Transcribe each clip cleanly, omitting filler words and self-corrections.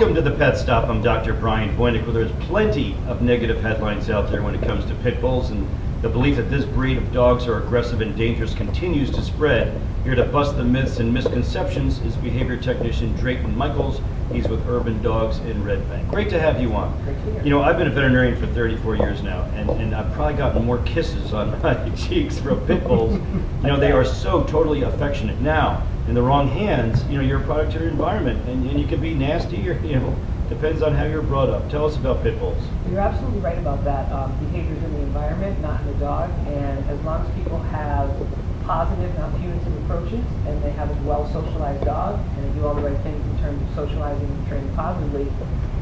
Welcome to the Pet Stop. I'm Dr. Brian Voynick. Well, there's plenty of negative headlines out there when it comes to pit bulls, and the belief that this breed of dogs are aggressive and dangerous continues to spread. Here to bust the myths and misconceptions is behavior technician Drayton Michaels. He's with Urban Dawgs in Red Bank. Great to have you on. You know, I've been a veterinarian for 34 years now, and I've probably gotten more kisses on my cheeks from pit bulls. You know, they are so totally affectionate. Now, in the wrong hands, you know, you're a product of your environment, and you can be nasty, or, you know, depends on how you're brought up. Tell us about pit bulls. You're absolutely right about that. Behaviors in the environment, not in the dog, and as long as people have positive, not punitive approaches, and they have a well-socialized dog, and they do all the right things in terms of socializing and training positively,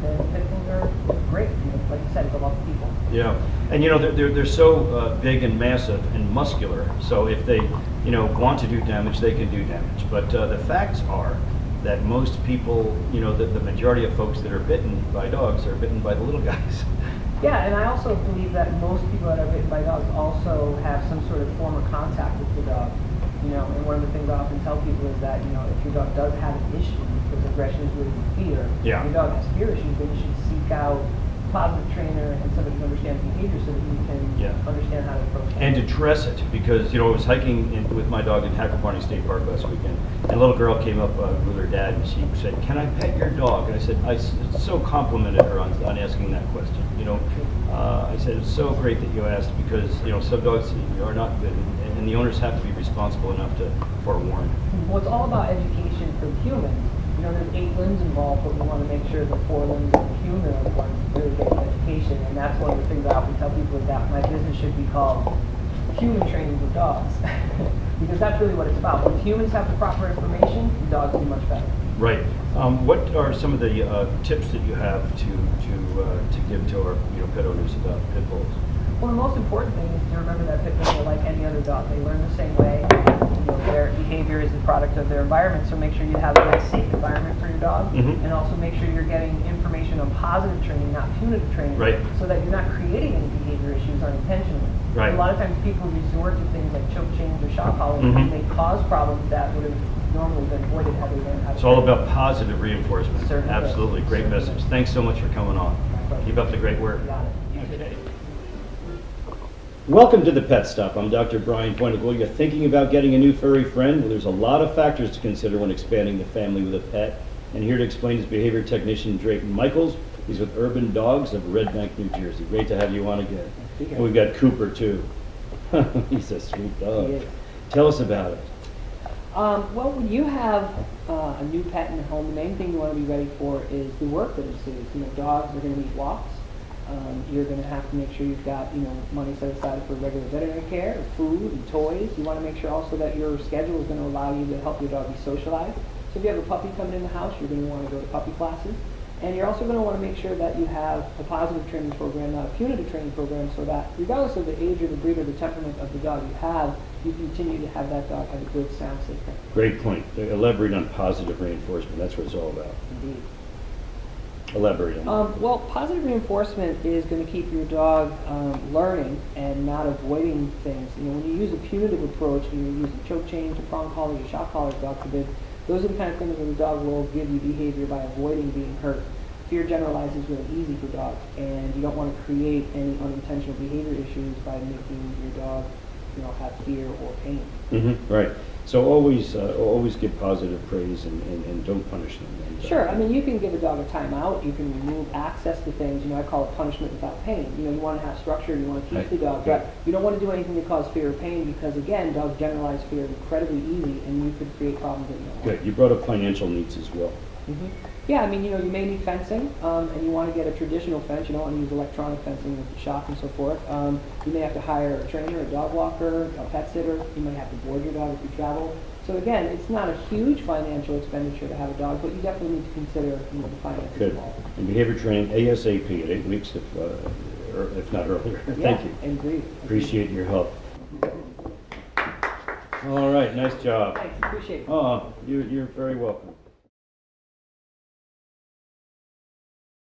then pit bulls are great. You know, like you said, it's about the people. Yeah, and you know, they're so big and massive and muscular, so if they, you know, want to do damage, they can do damage. But the facts are that most people, you know, the majority of folks that are bitten by dogs are bitten by the little guys. Yeah, and I also believe that most people that are bitten by dogs also have some sort of form of contact with the dog. You know, and one of the things I often tell people is that, you know, if your dog does have an issue, because aggression is rooted in fear, yeah. If your dog has fear issues, then you should seek out a positive trainer and somebody who understands behavior so that you can understand how to approach it. And to dress it, because, you know, I was hiking with my dog in Hacklebarney State Park last weekend, and a little girl came up with her dad, and she said, "Can I pet your dog?" And I said, I so complimented her on asking that question. You know, I said, it's so great that you asked, because, you know, some dogs are not good, and the owners have to be responsible enough to forewarn. Well, it's all about education for humans. You know, there's 8 limbs involved, but we want to make sure the 4 limbs of the human are the ones really getting education, and that's one of the things I often tell people is that my business should be called Human Training with Dogs, because that's really what it's about. When humans have the proper information, the dogs do much better. Right. What are some of the tips that you have to give to our, you know, pet owners about pit bulls? Well, the most important thing is to remember that pit bulls are like any other dog. They learn the same way. You know, their behavior is the product of their environment, so make sure you have a very safe environment for your dog, and also make sure you're getting information on positive training, not punitive training, so that you're not creating any behavior issues unintentionally. Right. A lot of times people resort to things like choke chains or shock collars, and they cause problems that would have normally been avoided had they learned how to. It's all about positive reinforcement. Certainly. Absolutely. Great message. Thanks so much for coming on. Keep up the great work. You got it. Okay. Welcome to the Pet Stop. I'm Dr. Brian Voynick. Well, you're thinking about getting a new furry friend? Well, there's a lot of factors to consider when expanding the family with a pet. And here to explain is behavior technician Drayton Michaels. He's with Urban Dawgs of Red Bank, New Jersey. Great to have you on again. And we've got Cooper, too. He's a sweet dog. Tell us about it. Well, when you have a new pet in the home, the main thing you want to be ready for is the work that ensues. You know, dogs are going to need walks. You're going to have to make sure you've got, you know, money set aside for regular veterinary care, food, and toys. You want to make sure also that your schedule is going to allow you to help your dog be socialized. So if you have a puppy coming in the house, you're going to want to go to puppy classes. And you're also going to want to make sure that you have a positive training program, not a punitive training program, so that regardless of the age or the breed or the temperament of the dog you have, you continue to have that dog have a good, sound, safe training. Great point. Elaborate on positive reinforcement. That's what it's all about. Indeed. Elaborate on that. Well, positive reinforcement is going to keep your dog learning and not avoiding things. You know, when you use a punitive approach, you use choke chains, or prong collars, or shock collars, God forbid, those are the kind of things where the dog will give you behavior by avoiding being hurt. Fear generalizes really easy for dogs, and you don't want to create any unintentional behavior issues by making your dog, you know, have fear or pain. Right. So always give positive praise and don't punish them. And, sure. I mean, you can give a dog a timeout. You can remove access to things. You know, I call it punishment without pain. You know, you want to have structure. You want to keep the dog, but you don't want to do anything to cause fear or pain, because again, dogs generalize fear incredibly easy, and you could create problems that you don't want. Good. You brought up financial needs as well. Yeah, I mean, you know, you may need fencing, and you want to get a traditional fence. You don't want to use electronic fencing with the shock and so forth. You may have to hire a trainer, a dog walker, a pet sitter. You may have to board your dog if you travel. So again, it's not a huge financial expenditure to have a dog, but you definitely need to consider, you know, the finances involved. And behavior training ASAP at 8 weeks, if not earlier. Thank you. Agreed. Appreciate your help. All right, nice job. Thanks, appreciate it. You're very welcome.